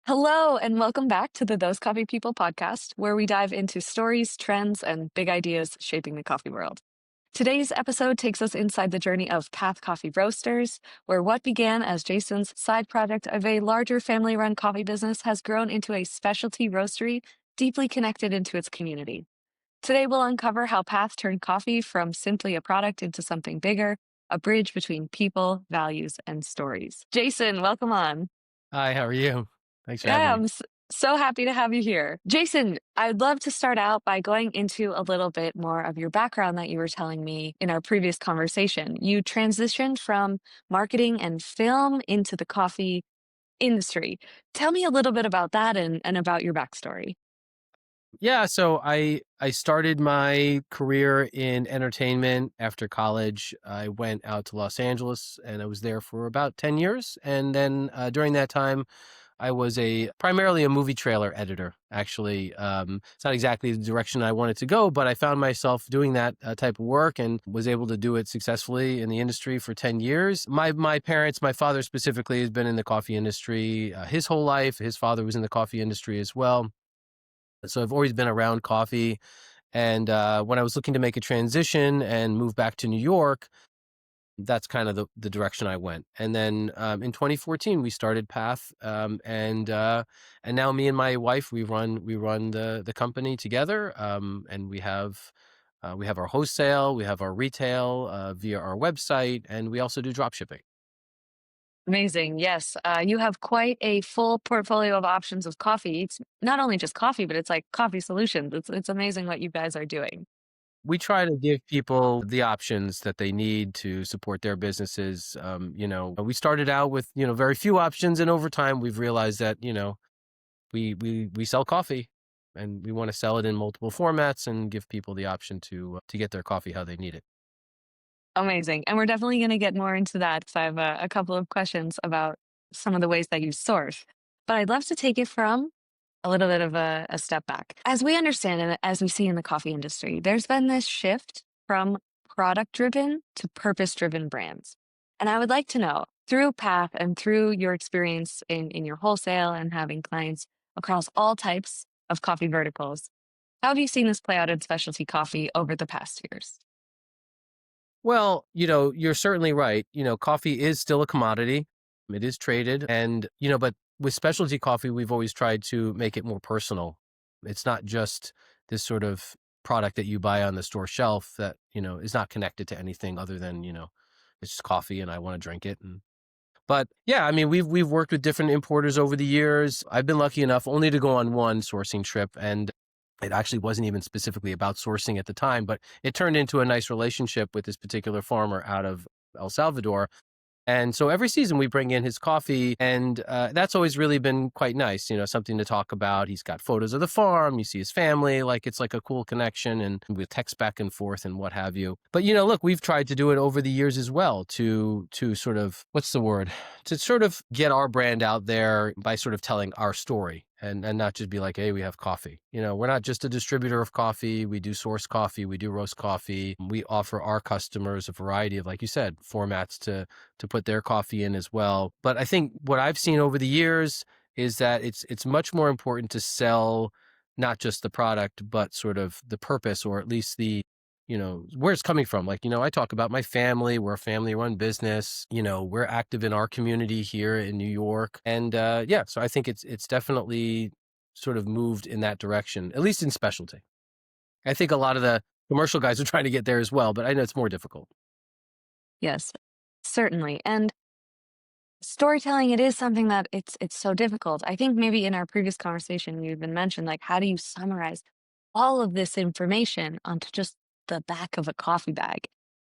Hello, and welcome back to the Those Coffee People podcast, where we dive into stories, trends, and big ideas shaping the coffee world. Today's episode takes us inside the journey of Path Coffee Roasters, where what began as Jason's side project of a larger family run coffee business has grown into a specialty roastery deeply connected into its community. Today, we'll uncover how Path turned coffee from simply a product into something bigger, a bridge between people, values, and stories. Jason, welcome on. Hi, how are you? Thanks for having Yeah, me. so happy to have you here. Jason, I'd love to start out by going into a little bit more of your background that you were telling me in our previous conversation. You transitioned from marketing and film into the coffee industry. Tell me a little bit about that and about your backstory. Yeah, so I started my career in entertainment after college. I went out to Los Angeles and I was there for about 10 years. And then during that time, I was a primarily a movie trailer editor. Actually, it's not exactly the direction I wanted to go, but I found myself doing that type of work and was able to do it successfully in the industry for 10 years. My parents, my father specifically, has been in the coffee industry his whole life. His father was in the coffee industry as well. So I've always been around coffee. And when I was looking to make a transition and move back to New York, that's kind of the direction I went. And then in 2014, we started Path, and now me and my wife we run the company together, and we have our wholesale, we have our retail via our website, and we also do drop shipping. Amazing. Yes. You have quite a full portfolio of options of coffee. It's not only just coffee, but it's like coffee solutions. It's amazing what you guys are doing. We try to give people the options that they need to support their businesses. We started out with, very few options, and over time we've realized that, we sell coffee and we want to sell it in multiple formats and give people the option to get their coffee how they need it. Amazing. And we're definitely going to get more into that because I have a couple of questions about some of the ways that you source. But I'd love to take it from a little bit of a step back. As we understand it, as we see in the coffee industry, there's been this shift from product driven to purpose driven brands. And I would like to know through Path and through your experience in your wholesale and having clients across all types of coffee verticals, how have you seen this play out in specialty coffee over the past years? Well, you're certainly right. Coffee is still a commodity. It is traded. And, but with specialty coffee, we've always tried to make it more personal. It's not just this sort of product that you buy on the store shelf that, is not connected to anything other than, it's just coffee and I want to drink it. But yeah, I mean, we've worked with different importers over the years. I've been lucky enough only to go on one sourcing trip, and it actually wasn't even specifically about sourcing at the time, but it turned into a nice relationship with this particular farmer out of El Salvador. And so every season we bring in his coffee, and that's always really been quite nice, something to talk about. He's got photos of the farm, you see his family, like it's like a cool connection, and we text back and forth and what have you. But, look, we've tried to do it over the years as well to sort of, what's the word? To sort of get our brand out there by sort of telling our story. And not just be like, hey, we have coffee. We're not just a distributor of coffee. We do source coffee. We do roast coffee. We offer our customers a variety of, like you said, formats to put their coffee in as well. But I think what I've seen over the years is that it's much more important to sell not just the product, but sort of the purpose, or at least where it's coming from. Like, I talk about my family. We're a family run business. We're active in our community here in New York. And yeah, so I think it's definitely sort of moved in that direction, at least in specialty. I think a lot of the commercial guys are trying to get there as well, but I know it's more difficult. Yes, certainly. And storytelling, it is something that it's so difficult. I think maybe in our previous conversation you even mentioned like how do you summarize all of this information onto just the back of a coffee bag?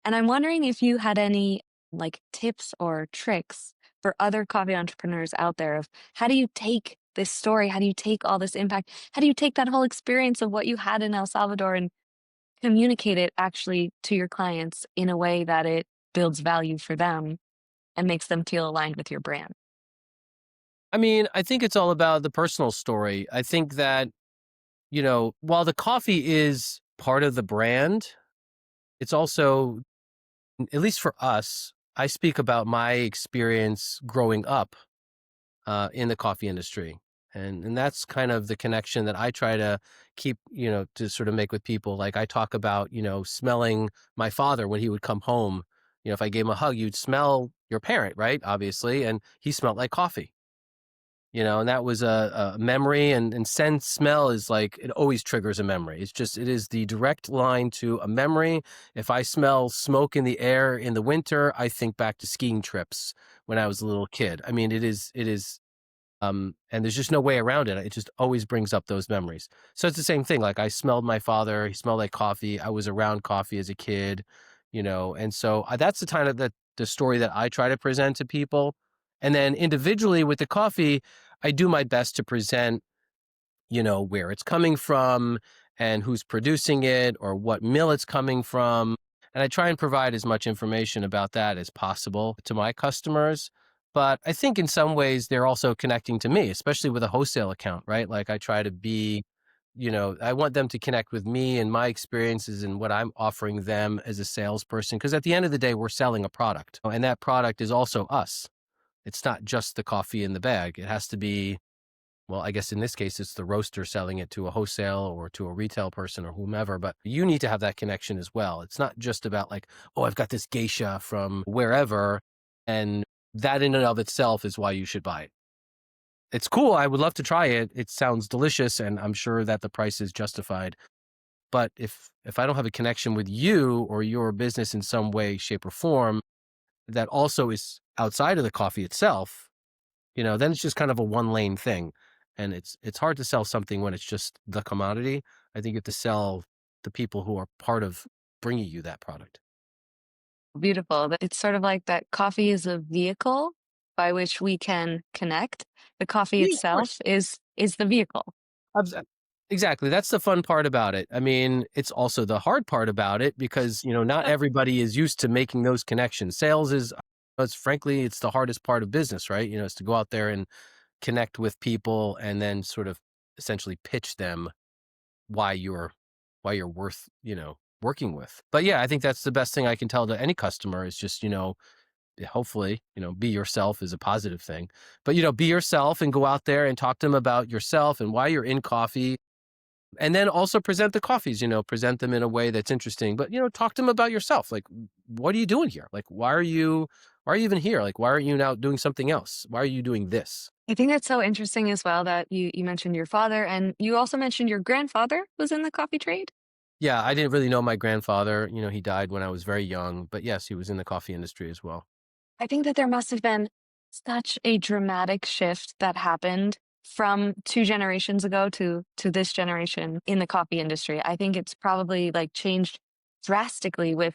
And I'm wondering if you had any like tips or tricks for other coffee entrepreneurs out there of how do you take this story, how do you take all this impact, how do you take that whole experience of what you had in El Salvador and communicate it actually to your clients in a way that it builds value for them and makes them feel aligned with your brand. I mean, I think it's all about the personal story. I think that, while the coffee is part of the brand, it's also, at least for us, I speak about my experience growing up in the coffee industry. And that's kind of the connection that I try to keep, to sort of make with people. Like I talk about, smelling my father when he would come home. If I gave him a hug, you'd smell your parent, right? Obviously. And he smelled like coffee. And that was a memory, and sense smell is like, it always triggers a memory. It is the direct line to a memory. If I smell smoke in the air in the winter, I think back to skiing trips when I was a little kid. I mean, and there's just no way around it. It just always brings up those memories. So it's the same thing. Like I smelled my father, he smelled like coffee. I was around coffee as a kid, and so that's the kind of the story that I try to present to people. And then individually with the coffee, I do my best to present, where it's coming from and who's producing it or what mill it's coming from. And I try and provide as much information about that as possible to my customers. But I think in some ways they're also connecting to me, especially with a wholesale account, right? Like I try to be, I want them to connect with me and my experiences and what I'm offering them as a salesperson. Because at the end of the day, we're selling a product, and that product is also us. It's not just the coffee in the bag. It has to be, well, I guess in this case, it's the roaster selling it to a wholesale or to a retail person or whomever, but you need to have that connection as well. It's not just about like, oh, I've got this geisha from wherever, and that in and of itself is why you should buy it. It's cool. I would love to try it. It sounds delicious, and I'm sure that the price is justified. But if I don't have a connection with you or your business in some way, shape, or form that also is outside of the coffee itself, then it's just kind of a one lane thing. And it's hard to sell something when it's just the commodity. I think you have to sell the people who are part of bringing you that product. Beautiful. It's sort of like that coffee is a vehicle by which we can connect. The coffee Yeah, of course. itself is the vehicle. Abs- Exactly. That's the fun part about it. I mean, it's also the hard part about it because, not everybody is used to making those connections. Sales is, frankly, it's the hardest part of business, right? Is to go out there and connect with people and then sort of essentially pitch them why you're worth, working with. But yeah, I think that's the best thing I can tell to any customer is just, hopefully, be yourself is a positive thing. But, be yourself and go out there and talk to them about yourself and why you're in coffee. And then also present the coffees, present them in a way that's interesting. But, talk to them about yourself. Like, what are you doing here? Like, why are you even here? Like, why aren't you now doing something else? Why are you doing this? I think that's so interesting as well that you mentioned your father and you also mentioned your grandfather was in the coffee trade. Yeah, I didn't really know my grandfather. He died when I was very young. But yes, he was in the coffee industry as well. I think that there must have been such a dramatic shift that happened from 2 generations ago to this generation in the coffee industry. I think it's probably, like, changed drastically with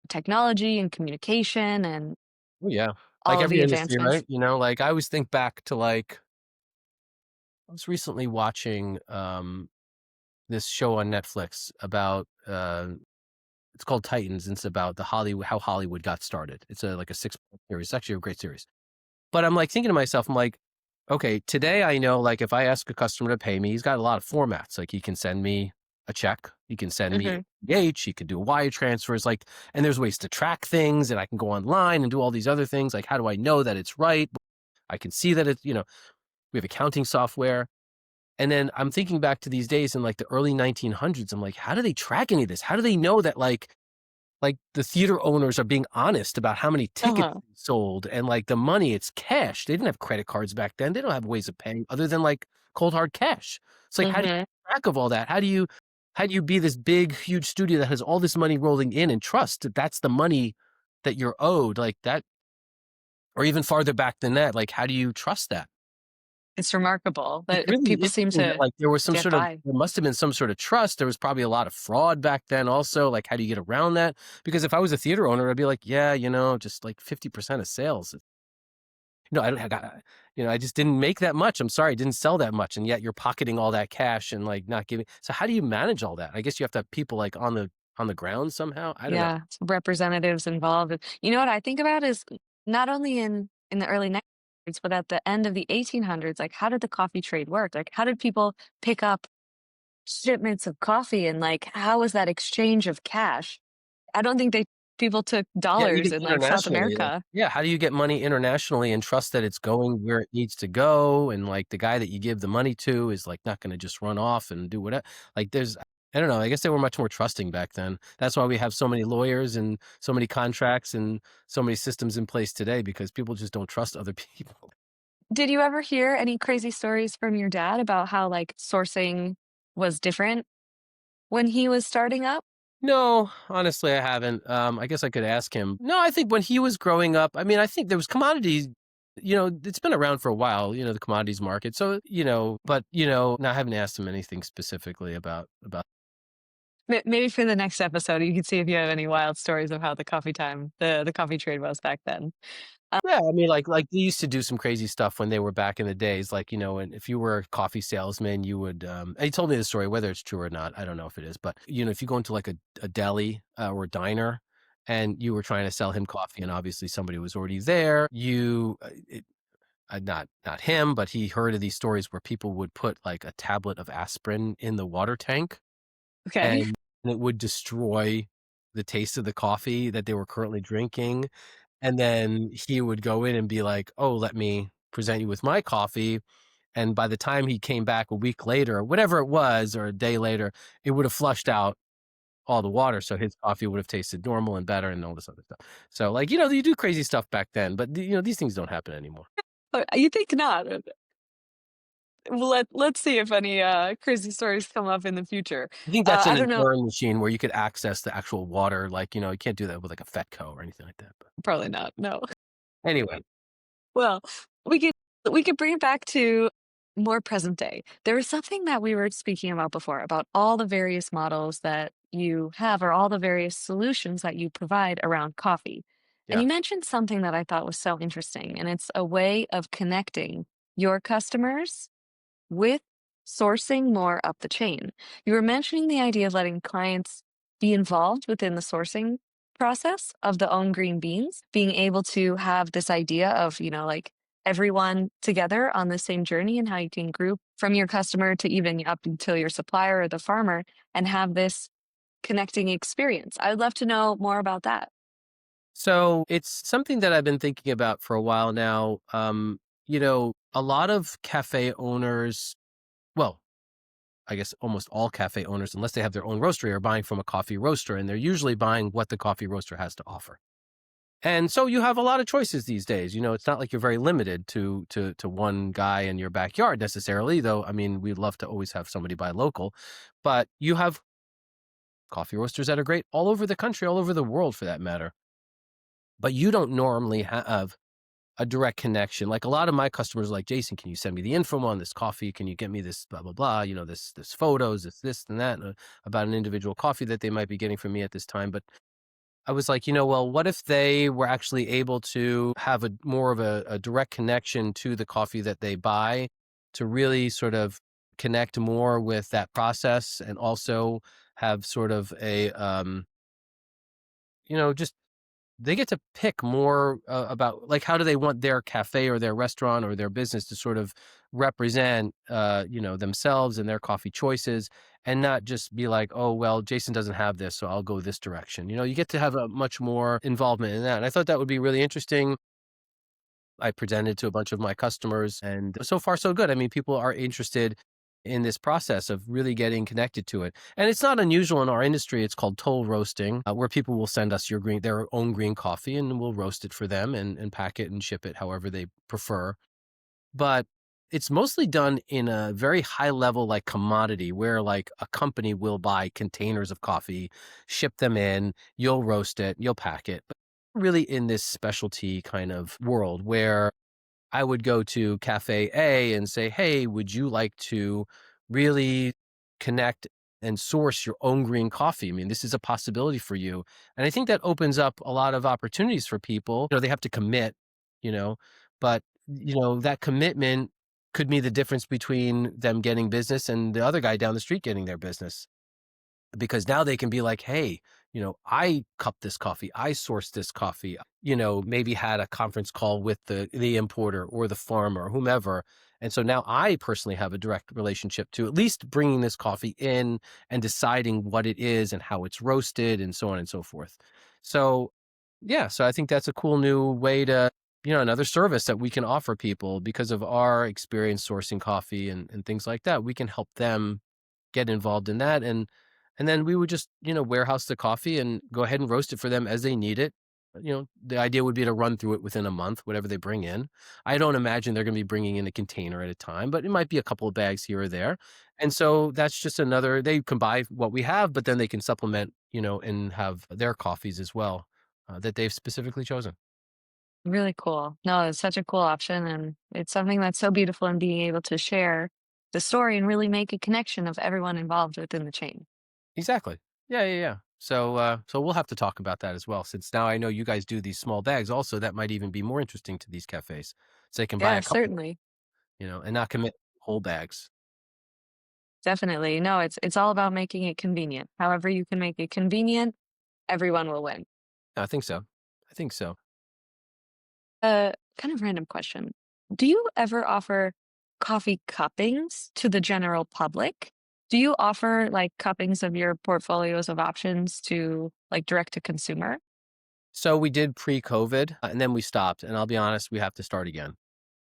technology and communication and Oh, yeah. Like all of every the industry, advancements. right? Like I always think back to like, I was recently watching this show on Netflix about it's called Titans. And it's about the Hollywood how Hollywood got started. It's like a 6 part series. It's actually a great series. But I'm like thinking to myself, I'm like, okay, today I know like if I ask a customer to pay me, he's got a lot of formats. Like he can send me a check, he can send me Mhm. H, he could do wire transfers, like, and there's ways to track things, and I can go online and do all these other things. Like, how do I know that it's right? I can see that it's, we have accounting software. And then I'm thinking back to these days in like the early 1900s. I'm like, how do they track any of this? How do they know that like the theater owners are being honest about how many tickets Uh-huh. they sold and like the money, it's cash. They didn't have credit cards back then. They don't have ways of paying other than like cold hard cash. It's like, how do you Mhm. keep track of all that? How do you be this big, huge studio that has all this money rolling in and trust that that's the money that you're owed like that, or even farther back than that? Like, how do you trust that? It's remarkable It's that really people seem interesting that, to like, get by. there must have been some sort of trust. There was probably a lot of fraud back then also, like, how do you get around that? Because if I was a theater owner, I'd be like, "Yeah, just, like, 50% of sales. I don't I got I just didn't make that much. I'm sorry, I didn't sell that much, and yet you're pocketing all that cash and, like, not giving." So how do you manage all that? I guess you have to have people, like, on the ground somehow? I don't know. Yeah, some representatives involved. You know what I think about is not only in the early 1900s, but at the end of the 1800s, like how did the coffee trade work? Like how did people pick up shipments of coffee and like how was that exchange of cash? I don't think they People took Yeah, dollars even in, like, South internationally, like America. yeah, how do you get money internationally and trust that it's going where it needs to go, and, like, the guy that you give the money to is, like, not gonna just run off and do whatever. Like, there's I don't know, I guess they were much more trusting back then. That's why we have so many lawyers and so many contracts and so many systems in place today because people just don't trust other people. Did you ever hear any crazy stories from your dad about how, like, sourcing was different when he was starting up? No, honestly, I haven't. I guess I could ask him. No, I think when he was growing up, I mean, I think there was commodities, it's been around for a while, the commodities market. So, but, no, I haven't asked him anything specifically about. Maybe for the next episode, you can see if you have any wild stories of how the coffee trade was back then. Yeah, I mean, like they used to do some crazy stuff when they were back in the days, like, and if you were a coffee salesman, you would, and he told me the story, whether it's true or not, I don't know if it is, but, if you go into like a deli or a diner and you were trying to sell him coffee and obviously somebody was already there, not him, but he heard of these stories where people would put like a tablet of aspirin in the water tank Okay. and it would destroy the taste of the coffee that they were currently drinking. And then he would go in and be like, "Oh, let me present you with my coffee." And by the time he came back a week later, or whatever it was, or a day later, it would have flushed out all the water. So his coffee would have tasted normal and better and all this other stuff. So, like, you do crazy stuff back then, but, these things don't happen anymore. You think not? Well, let's see if any, crazy stories come up in the future. I think that's I an don't know. Endurance machine where you could access the actual water. Like, you can't do that with like a Fetco or anything like that. But Probably not, no. anyway, Well, we could we could bring it back to more present day. There was something that we were speaking about before, about all the various models that you have or all the various solutions that you provide around coffee. And yeah. you mentioned something that I thought was so interesting, and it's a way of connecting your customers with sourcing more up the chain. You were mentioning the idea of letting clients be involved within the sourcing process of the own green beans, being able to have this idea of, like everyone together on the same journey and how you can group from your customer to even up until your supplier or the farmer and have this connecting experience. I would love to know more about that. So it's something that I've been thinking about for a while now. A lot of cafe owners, well, I guess almost all cafe owners, unless they have their own roastery, are buying from a coffee roaster, and they're usually buying what the coffee roaster has to offer. And so you have a lot of choices these days. It's not like you're very limited to one guy in your backyard necessarily, though. I mean, we'd love to always have somebody buy local, but you have coffee roasters that are great all over the country, all over the world for that matter. But you don't normally have a direct connection. Like a lot of my customers are like, Jason, can you send me the info on this coffee? Can you get me this blah, blah, blah, this photos, this and that about an individual coffee that they might be getting from me at this time. But I was like, well, what if they were actually able to have a more of a direct connection to the coffee that they buy to really sort of connect more with that process and also have sort of a, just they get to pick more about like how do they want their cafe or their restaurant or their business to sort of represent themselves and their coffee choices and not just be like, oh well, Jason doesn't have this, so I'll go this direction. You get to have a much more involvement in that, and I thought that would be really interesting. I presented to a bunch of my customers, and so far so good. I mean, people are interested in this process of really getting connected to it. And it's not unusual in our industry. It's called toll roasting, where people will send us their own green coffee, and we'll roast it for them and pack it and ship it however they prefer. But it's mostly done in a very high level, like commodity, where like a company will buy containers of coffee, ship them in, you'll roast it, you'll pack it. But really in this specialty kind of world where I would go to Cafe A and say, "Hey, would you like to really connect and source your own green coffee? I mean, this is a possibility for you." And I think that opens up a lot of opportunities for people. They have to commit, you know, but that commitment could be the difference between them getting business and the other guy down the street getting their business because now they can be like, hey, I cupped this coffee, I sourced this coffee, maybe had a conference call with the importer or the farmer or whomever. And so now I personally have a direct relationship to at least bringing this coffee in and deciding what it is and how it's roasted and so on and so forth. So, yeah, so I think that's a cool new way to, another service that we can offer people because of our experience sourcing coffee and things like that. We can help them get involved in that. And then we would just, warehouse the coffee and go ahead and roast it for them as they need it. The idea would be to run through it within a month, whatever they bring in. I don't imagine they're going to be bringing in a container at a time, but it might be a couple of bags here or there. And so that's just another, they can buy what we have, but then they can supplement, and have their coffees as well that they've specifically chosen. Really cool. No, it's such a cool option, and it's something that's so beautiful in being able to share the story and really make a connection of everyone involved within the chain. Exactly. Yeah, yeah, yeah. So we'll have to talk about that as well, since now I know you guys do these small bags also, that might even be more interesting to these cafes. So they can buy Yeah, a couple, certainly. and not commit whole bags. Definitely. No, it's all about making it convenient. However you can make it convenient, everyone will win. I think so. I think so. Kind of random question. Do you ever offer coffee cuppings to the general public? Do you offer like cuppings of your portfolios of options to like direct to consumer? So we did pre-COVID, and then we stopped, and I'll be honest, we have to start again.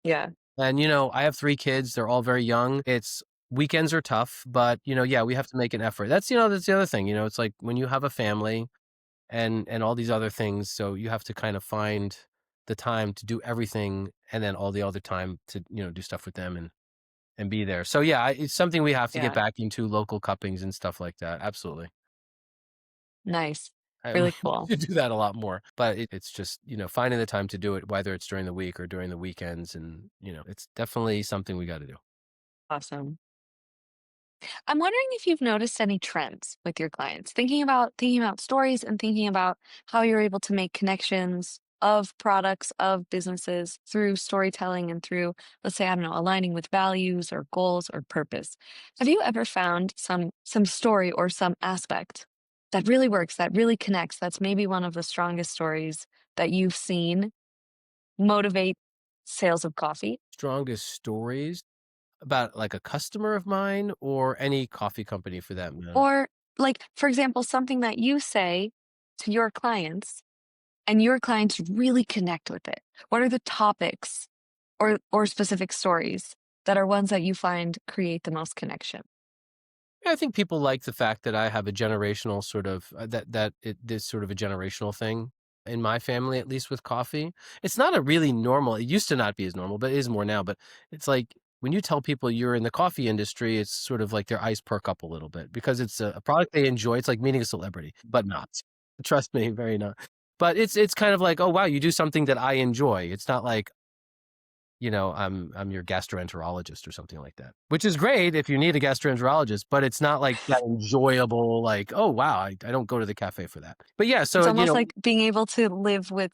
Yeah. And, I have 3 kids, they're all very young. It's weekends are tough, but, yeah, we have to make an effort. That's the other thing, it's like when you have a family and all these other things, so you have to kind of find the time to do everything and then all the other time to, do stuff with them and be there. So, yeah, it's something we have to get Yeah. back into, local cuppings and stuff like that, absolutely. Nice. We Really cool. should do that a lot more, but it's just, finding the time to do it, whether it's during the week or during the weekends, and, it's definitely something we gotta do. Awesome. I'm wondering if you've noticed any trends with your clients, thinking about stories and thinking about how you're able to make connections of products, of businesses through storytelling and through, let's say, I don't know, aligning with values or goals or purpose. Have you ever found some story or some aspect that really works, that really connects, that's maybe one of the strongest stories that you've seen motivate sales of coffee? Strongest stories about, like, a customer of mine or any coffee company for that matter? Or like, for example, something that you say to your clients and your clients really connect with it? What are the topics or specific stories that are ones that you find create the most connection? Yeah, I think people like the fact that I have a generational sort of that it is sort of a generational thing in my family, at least with coffee. It's not a really normal. It used to not be as normal, but it is more now. But it's like when you tell people you're in the coffee industry, it's sort of like their eyes perk up a little bit because it's a product they enjoy. It's like meeting a celebrity, but not. Trust me, very not. But it's kind of like, oh wow, you do something that I enjoy. It's not like, I'm your gastroenterologist or something like that, which is great if you need a gastroenterologist, but it's not like that enjoyable, like, oh wow, I don't go to the cafe for that. But yeah, It's so almost like being able to live with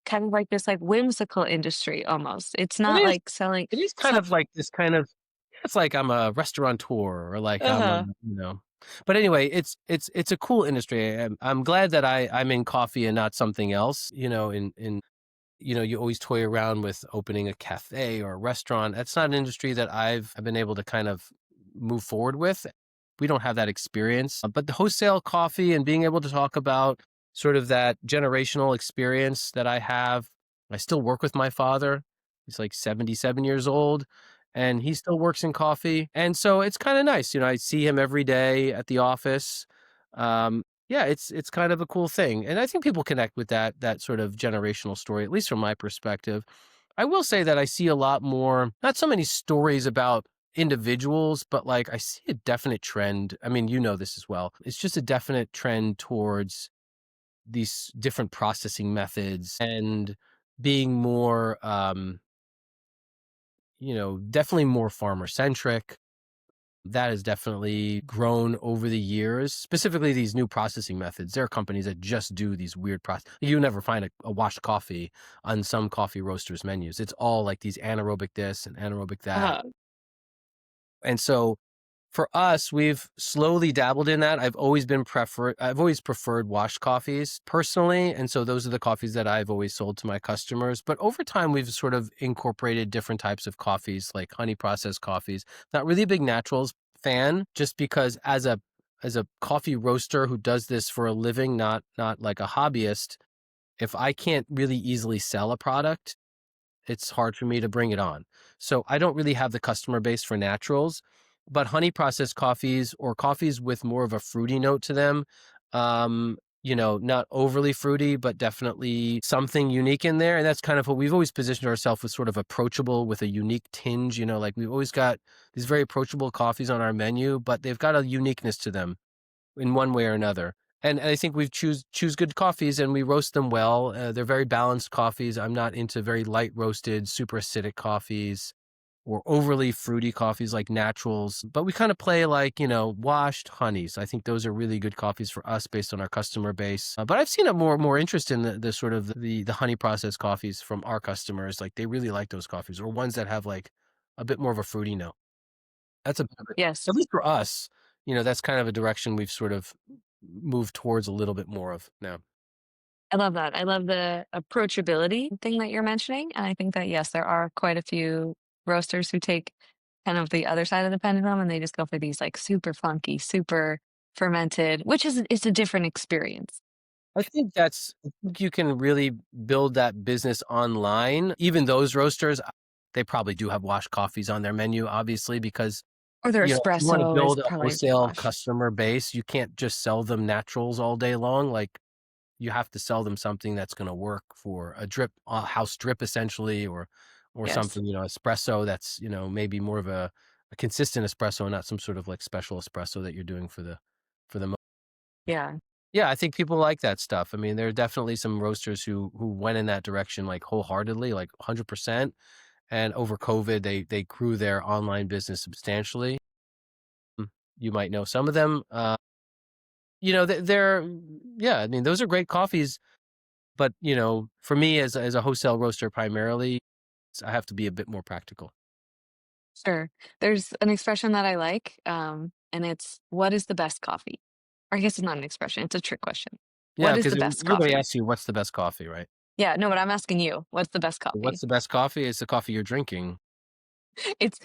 kind of like this like whimsical industry almost. It's it not is like selling it is kind so of like this kind of, it's like I'm a restaurateur or like I'm a, uh-huh. but anyway, it's a cool industry. I'm glad that I'm in coffee and not something else, in you always toy around with opening a cafe or a restaurant. That's not an industry that I've been able to kind of move forward with. We don't have that experience. But the wholesale coffee and being able to talk about sort of that generational experience that I have. I still work with my father. He's like 77 years old and he still works in coffee. And so it's kind of nice. I see him every day at the office. Yeah, it's kind of a cool thing, and I think people connect with that sort of generational story, at least from my perspective. I will say that I see a lot more, not so many stories about individuals, but like I see a definite trend. I mean, you know this as well. It's just a definite trend towards these different processing methods and being more, definitely more farmer centric. That has definitely grown over the years, specifically these new processing methods. There are companies that just do these weird process. You never find a washed coffee on some coffee roasters menus. It's all like these anaerobic this and anaerobic that. Uh-huh. And so for us, we've slowly dabbled in that. I've always preferred washed coffees personally. And so those are the coffees that I've always sold to my customers. But over time, we've sort of incorporated different types of coffees, like honey processed coffees. Not really a big naturals fan, just because as a as a coffee roaster who does this for a living, not like a hobbyist, if I can't really easily sell a product, it's hard for me to bring it on. So I don't really have the customer base for naturals, but honey processed coffees or coffees with more of a fruity note to them, not overly fruity, but definitely something unique in there. And that's kind of what we've always positioned ourselves with, sort of approachable with a unique tinge. Like we've always got these very approachable coffees on our menu, but they've got a uniqueness to them in one way or another. And I think we choose good coffees and we roast them well. They're very balanced coffees. I'm not into very light roasted, super acidic coffees or overly fruity coffees like naturals, but we kind of play like, washed honeys. I think those are really good coffees for us based on our customer base. But I've seen a more interest in the sort of the honey processed coffees from our customers. Like they really like those coffees, or ones that have like a bit more of a fruity note. That's a bit of it. Yes. At least for us, that's kind of a direction we've sort of moved towards a little bit more of now. I love that. I love the approachability thing that you're mentioning. And I think that, yes, there are quite a few roasters who take kind of the other side of the pendulum and they just go for these like super funky, super fermented, which is it's a different experience. I think you can really build that business online. Even those roasters, they probably do have washed coffees on their menu, obviously, because Or their if you want to espresso is build a probably wholesale washed. customer base, you can't just sell them naturals all day long. Like you have to sell them something that's going to work for a drip, a house drip essentially, or Yes. something, espresso that's, maybe more of a consistent espresso, not some sort of like special espresso that you're doing for the. Yeah. Yeah, I think people like that stuff. I mean, there are definitely some roasters who went in that direction like wholeheartedly, like 100%. And over COVID, they grew their online business substantially. You might know some of them. They're yeah. I mean, those are great coffees. But for me as a wholesale roaster primarily, I have to be a bit more practical. Sure. There's an expression that I like, and it's what is the best coffee? Or I guess it's not an expression, it's a trick question. Yeah, What is because the best everybody coffee? asks you what's the best coffee, right? Yeah, no, but I'm asking you, what's the best What's coffee? the best coffee? It's the coffee you're drinking. It's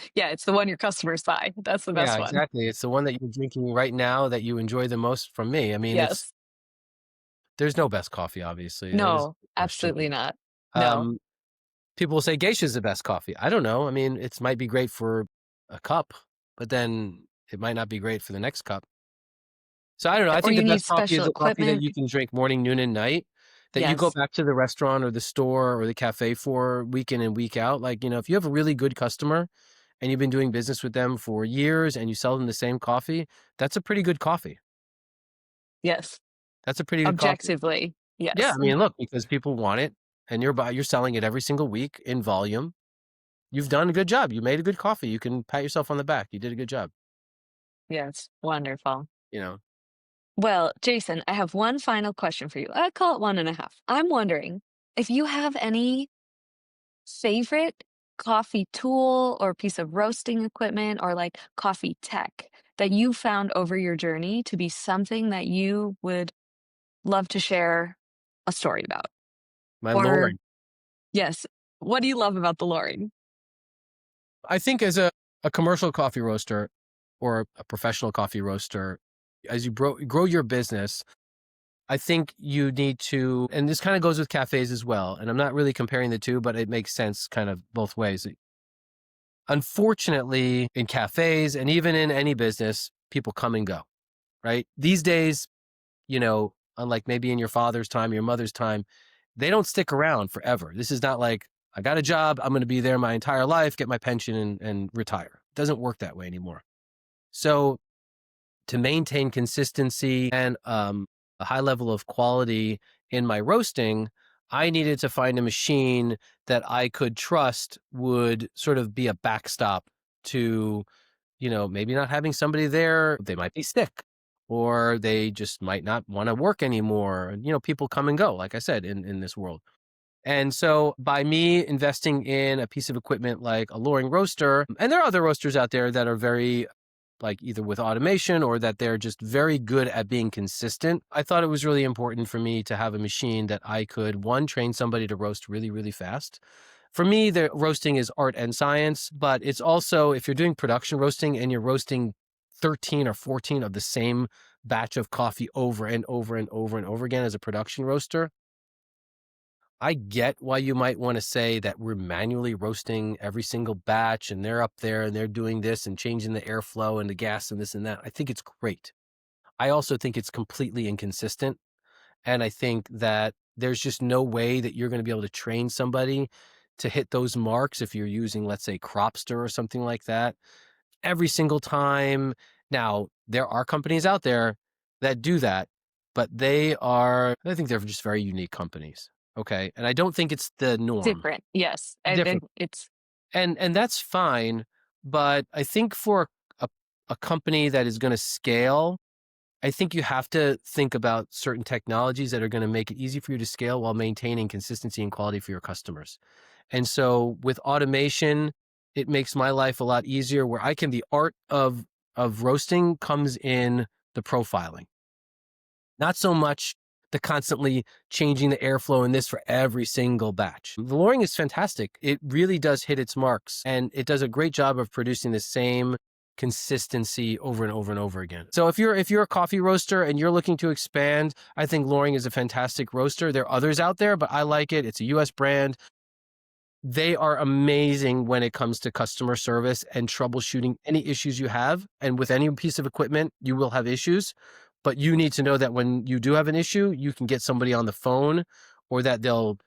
the one your customers buy. That's the Yeah, best one. exactly. It's the one that you're drinking right now that you enjoy the most from me. I mean, Yes. there's no best coffee, obviously. That is No, a question. absolutely not. No. Um, People will say geisha's the best coffee. I don't know. I mean, it might be great for a cup, but then it might not be great for the next cup. So I don't know. Yeah, I or think the you need best coffee is special a coffee that equipment. you can drink morning, noon, and night, that you go Yes. back to the restaurant or the store or the cafe for week in and week out. Like, if you have a really good customer and you've been doing business with them for years and you sell them the same coffee, that's a pretty good coffee. Yes. That's a pretty good coffee. Objectively, Yeah, yes. I mean, look, because people want it and you're selling it every single week in volume. You've done a good job. You made a good coffee. You can pat yourself on the back. You did a good job, Yes. Wonderful. you know? Well, Jason, I have one final question for you. I call it 1.5. I'm wondering if you have any favorite coffee tool or piece of roasting equipment or like coffee tech that you found over your journey to be something that you would love to share a story about. My Or, lord. yes, what do you love about the Loring? I think as a commercial coffee roaster or a professional coffee roaster, as you grow your business, I think you need to, and this kind of goes with cafes as well. And I'm not really comparing the two, but it makes sense kind of both ways. Unfortunately, in cafes and even in any business, people come and go, right? These days, unlike maybe in your father's time, your mother's time, they don't stick around forever. This is not like, I got a job, I'm going to be there my entire life, get my pension and retire. It doesn't work that way anymore. So to maintain consistency and a high level of quality in my roasting, I needed to find a machine that I could trust would sort of be a backstop to, maybe not having somebody there. They might be sick or they just might not want to work anymore. People come and go, like I said, in this world. And so by me investing in a piece of equipment like a Loring roaster, and there are other roasters out there that are very like either with automation or that they're just very good at being consistent. I thought it was really important for me to have a machine that I could, one, train somebody to roast really, really fast. For me, the roasting is art and science, but it's also, if you're doing production roasting and you're roasting 13 or 14 of the same batch of coffee over and over and over and over again as a production roaster. I get why you might want to say that we're manually roasting every single batch and they're up there and they're doing this and changing the airflow and the gas and this and that. I think it's great. I also think it's completely inconsistent. And I think that there's just no way that you're going to be able to train somebody to hit those marks if you're using, let's say, Cropster or something like that every single time. Now, there are companies out there that do that, but I think they're just very unique companies. Okay. And I don't think it's the norm. Different. Yes. I think Different. it's And that's fine. But I think for a company that is going to scale, I think you have to think about certain technologies that are going to make it easy for you to scale while maintaining consistency and quality for your customers. And so with automation, it makes my life a lot easier where the art of roasting comes in the profiling. Not so much the constantly changing the airflow in this for every single batch. The loring is fantastic. It really does hit its marks and it does a great job of producing the same consistency over and over and over again. So if you're a coffee roaster and you're looking to expand, I think loring is a fantastic roaster. There are others out there, but I like it. It's a US brand. They are amazing when it comes to customer service and troubleshooting any issues you have. And with any piece of equipment, you will have issues, but you need to know that when you do have an issue, you can get somebody on the phone or that they'll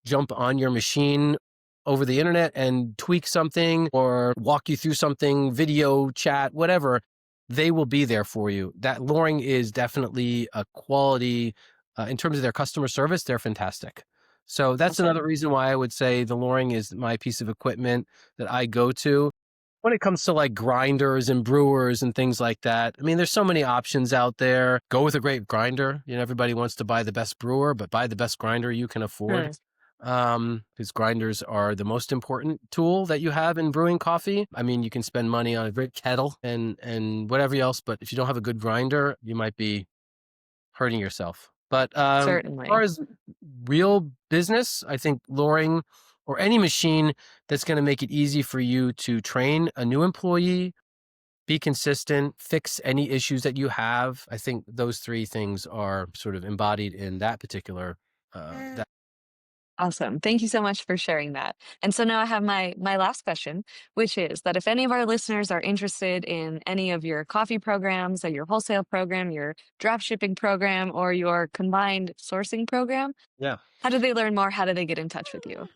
jump on your machine over the internet and tweak something or walk you through something, video, chat, whatever. They will be there for you. That loring is definitely a quality in terms of their customer service. They're fantastic. So that's awesome. another reason why I would say the loring is my piece of equipment that I go to. When it comes to like grinders and brewers and things like that, I mean, there's so many options out there. Go with a great grinder. Everybody wants to buy the best brewer, but buy the best grinder you can afford. Because grinders are the most important tool that you have in brewing coffee. I mean, you can spend money on a great kettle and whatever else, but if you don't have a good grinder, you might be hurting yourself. But as far Certainly. as real business, I think loring or any machine that's going to make it easy for you to train a new employee, be consistent, fix any issues that you have. I think those three things are sort of embodied in that particular. That Awesome. Thank you so much for sharing that. And so now I have my last question, which is that if any of our listeners are interested in any of your coffee programs or your wholesale program, your drop shipping program, or your combined sourcing program, Yeah. how do they learn more? How do they get in touch with you?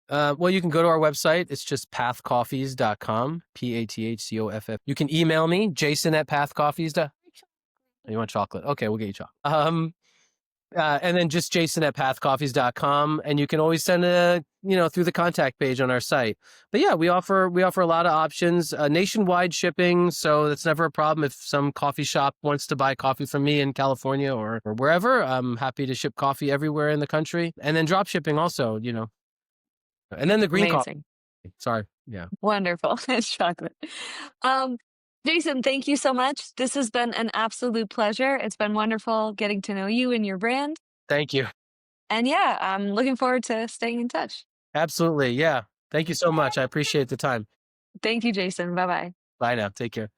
Well, you can go to our website. It's just pathcoffees.com, PATHCOFF. You can email me, jason@pathcoffees.com. You want chocolate? Okay, we'll get you chocolate. And then just jason@pathcoffees.com. And you can always send through the contact page on our site. But yeah, we offer a lot of options, nationwide shipping. So that's never a problem. If some coffee shop wants to buy coffee from me in California or wherever, I'm happy to ship coffee everywhere in the country. And then drop shipping also, and then the green coffee. Amazing. Sorry. Yeah. Wonderful. It's chocolate. Um, Jason, thank you so much. This has been an absolute pleasure. It's been wonderful getting to know you and your brand. Thank you. And yeah, I'm looking forward to staying in touch. Absolutely. Yeah. Thank you so much. I appreciate the time. Thank you, Jason. Bye bye. Bye now. Take care.